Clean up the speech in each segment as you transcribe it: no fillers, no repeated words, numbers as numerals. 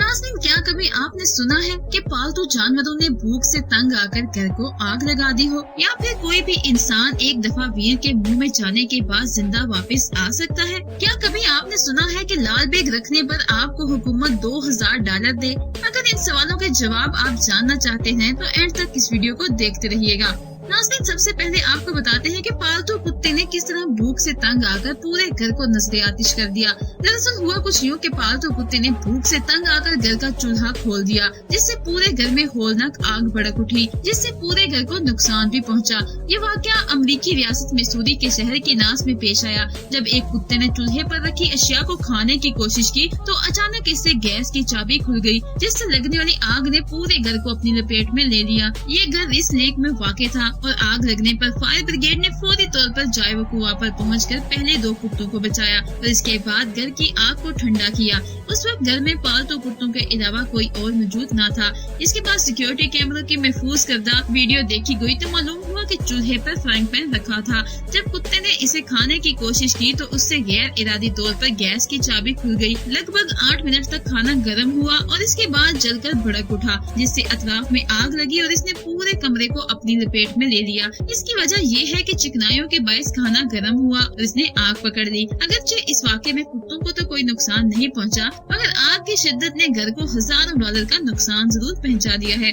नाज़रीन, क्या कभी आपने सुना है कि पालतू जानवरों ने भूख से तंग आकर घर को आग लगा दी हो, या फिर कोई भी इंसान एक दफा वीर के मुंह में जाने के बाद जिंदा वापस आ सकता है? क्या कभी आपने सुना है कि लाल बैग रखने पर आपको हुकूमत $2000 दे? अगर इन सवालों के जवाब आप जानना चाहते हैं तो एंड तक इस वीडियो को देखते रहिएगा। नाज़रीन, सबसे पहले आपको बताते हैं कि पालतू कुत्ते ने किस तरह भूख से तंग आकर पूरे घर को नजरे आतिश कर दिया। दरअसल हुआ कुछ यूँ कि पालतू कुत्ते ने भूख से तंग आकर घर का चूल्हा खोल दिया, जिससे पूरे घर में होलनाक आग भड़क उठी, जिससे पूरे घर को नुकसान भी पहुंचा। ये वाकया अमरीकी रियासत मिसूरी के शहर के नास में पेश आया, जब एक कुत्ते ने चूल्हे पर रखी अशिया को खाने की कोशिश की तो अचानक इससे गैस की चाबी खुल गई, जिससे लगने वाली आग ने पूरे घर को अपनी लपेट में ले लिया। ये घर इस लेक में वाक़ था और आग लगने पर फायर ब्रिगेड ने फौरी तौर पर जायवा कुआं पर पहुंचकर पहले 2 कुत्तों को बचाया और इसके बाद घर की आग को ठंडा किया। उस वक्त घर में पालतू कुत्तों के अलावा कोई और मौजूद न था। इसके बाद सिक्योरिटी कैमरों की महफूज करदा वीडियो देखी गई तो मालूम हुआ कि चूल्हे पर फ्राइंग पैन रखा था। जब कुत्ते ने इसे खाने की कोशिश की तो उससे गैर इरादी तौर पर गैस की चाबी खुल गई। लगभग 8 मिनट तक खाना गर्म हुआ और इसके बाद जलकर भड़क उठा, जिससे अतराफ में आग लगी और इसने पूरे कमरे को अपनी लपेट में ले लिया। इसकी वजह ये है कि चिकनाइयों के बायस खाना गर्म हुआ और इसने आग पकड़ ली। अगरचे इस वाक़े में कुत्तों को तो कोई नुकसान नहीं पहुंचा, मगर आग की शिद्दत ने घर को $1000 का नुकसान जरूर पहुंचा दिया है।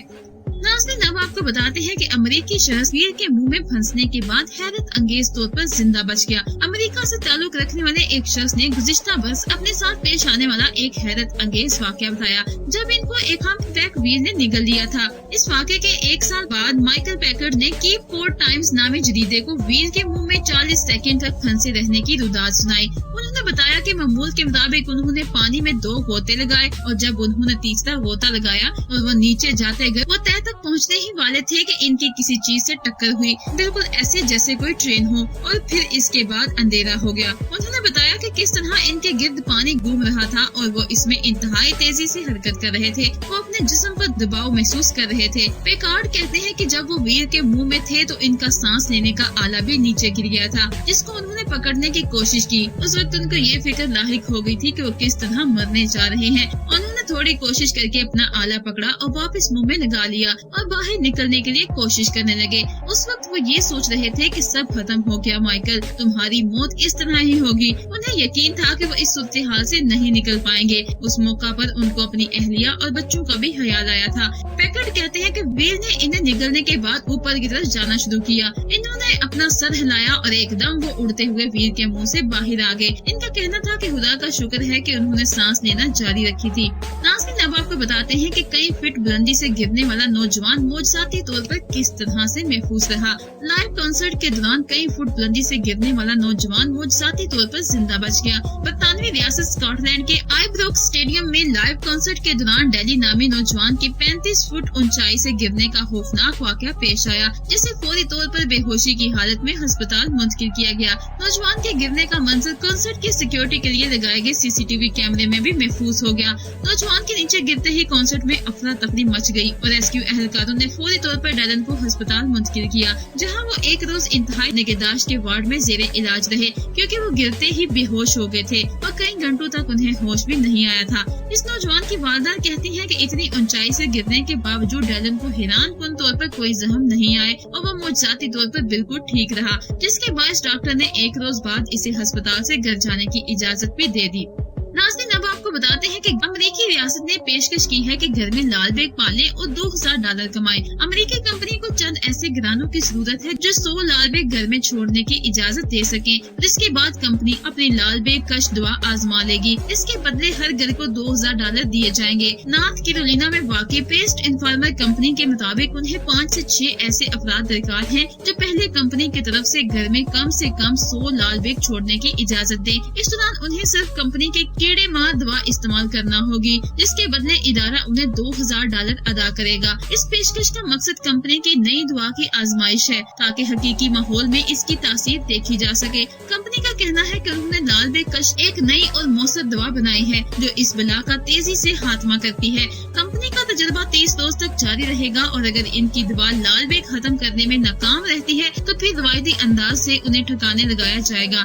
नाज़रीन, अब आपको बताते हैं कि अमेरिकी शख्स वीर के मुंह में फंसने के बाद हैरत अंगेज तौर पर जिंदा बच गया। अमेरिका से ताल्लुक रखने वाले एक शख्स ने गुज़िश्ता बरस अपने साथ पेश आने वाला एक हैरत अंगेज वाक़या बताया, जब इनको एक हम ट्रैक वीर ने निगल लिया था। इस वाक़े के 1 साल बाद माइकल पैकर्ड ने कीप कोर्ट टाइम्स नामी जरीदे को वीर के मुंह में 40 सेकंड तक फंसे रहने की रुदात सुनाई। उन्होंने बताया कि मामूल के मुताबिक उन्होंने पानी में 2 गोते लगाए और जब उन्होंने तीसरा गोता लगाया और वो नीचे जाते गए, वो तह तक पहुंचने ही वाले थे कि इनकी किसी चीज से टक्कर हुई, बिल्कुल ऐसे जैसे कोई ट्रेन हो, और फिर इसके बाद अंधेरा हो गया। उन्होंने बताया कि किस तरह इनके गिर्द पानी घूम रहा था और वो इसमें इंतहाई तेजी से हरकत कर रहे थे। वो अपने जिस्म पर दबाव महसूस कर रहे थे। पैकार्ड कहते हैं कि जब वो वीर के मुंह में थे तो इनका सांस लेने का आला भी नीचे गिर गया था, जिसको उन्होंने पकड़ने की कोशिश की। उस वक्त उनको ये फिक्र लाहिक हो गई थी कि वो किस तरह मरने जा रहे हैं। उन्होंने थोड़ी कोशिश करके अपना आला पकड़ा और वापस मुंह में लगा लिया और बाहर निकलने के लिए कोशिश करने लगे। उस वक्त वो ये सोच रहे थे कि सब खत्म हो गया माइकल, तुम्हारी मौत इस तरह ही होगी। उन्हें यकीन था कि वो इस सूरत हाल से नहीं निकल पाएंगे। उस मौका पर उनको अपनी अहलिया और बच्चों का भी ख्याल आया था। पैकर्ड कहते हैं कि वीर ने इन्हें निगलने के बाद ऊपर की तरफ जाना शुरू किया। इन्होंने अपना सर हिलाया और एकदम वो उड़ते हुए वीर के मुंह से बाहर आ गए। इनका कहना था कि खुदा का शुक्र है कि उन्होंने सांस लेना जारी रखी थी। नाज़रीन, अब आपको बताते हैं कि कई फीट बुलंदी से गिरने वाला नौजवान मौजज़ाती तौर पर किस तरह से महफूज रहा। लाइव कॉन्सर्ट के दौरान कई फुट बुलंदी से गिरने वाला नौजवान मौजज़ाती तौर पर जिंदा बच गया। बरतानवी रियासत स्कॉटलैंड के आईब्रोक स्टेडियम में लाइव कॉन्सर्ट के दौरान डेली नामी नौजवान की 35 फुट ऊंचाई से गिरने का खौफनाक वाकया पेश आया, जिसे फौरी तौर पर बेहोशी की हालत में अस्पताल मुंतकिल किया गया। नौजवान के गिरने का मंजर कॉन्सर्ट की सिक्योरिटी के लिए लगाए गए CCTV कैमरे में भी महफूज हो गया। नौजवान के नीचे गिरते ही कॉन्सर्ट में अफरा तफरी मच गई और रेस्क्यू एहलकारों ने फौरी तौर पर डैलन को अस्पताल मुंतकिल किया, जहां वो 1 रोज इंतहाई निगहदाश्त के वार्ड में जेरे इलाज रहे, क्योंकि वो गिरते ही बेहोश हो गए थे और कई घंटों तक उन्हें होश भी नहीं आया था। इस नौजवान की वालदा कहती हैं कि इतनी ऊंचाई से गिरने के बावजूद डैलन को हैरानकुन तौर पर कोई जख्म नहीं आए और वो मौजज़ाती तौर पर बिल्कुल ठीक रहा, जिसके बायस डॉक्टर ने 1 रोज बाद इसे अस्पताल से घर जाने की इजाजत भी दे दी। नाज़रीन, अब आपको बताते हैं कि अमेरिकी रियासत ने पेशकश की है कि घर में लाल बैग पाले और $2000 कमाए। अमेरिकी कंपनी को चंद ऐसे घरानों की जरूरत है जो 100 लाल बैग घर में छोड़ने की इजाजत दे सके और इसके बाद कंपनी अपनी लाल बैग कश दुआ आजमा लेगी। इसके बदले हर घर को $2000 दिए जाएंगे। नॉर्थ कैरोलिना में वाक़ई पेस्ट इन्फॉर्मर कंपनी के मुताबिक उन्हें 5 से 6 ऐसे अफराद दरकार हैं जो पहले कंपनी की तरफ से घर में कम 100 लाल बैग छोड़ने की इजाजत दे। इस दौरान उन्हें सिर्फ कंपनी के कीड़े मार दवा इस्तेमाल करना होगी, जिसके बदले इदारा उन्हें $2000 अदा करेगा। इस पेशकश का मकसद कंपनी की नई दवा की आजमाइश है ताकि हकीकी माहौल में इसकी तासीर देखी जा सके। कंपनी का कहना है कि उन्होंने लाल बैग कश एक नई और मौसर दवा बनाई है जो इस बला का तेजी से खात्मा करती है। कंपनी कंपनी का तजुर्बा 30 रोज तक जारी रहेगा और अगर इनकी दवा लाल बे खत्म करने में नाकाम रहती है तो फिर रवायती अंदाज से उन्हें ठिकाने लगाया जाएगा।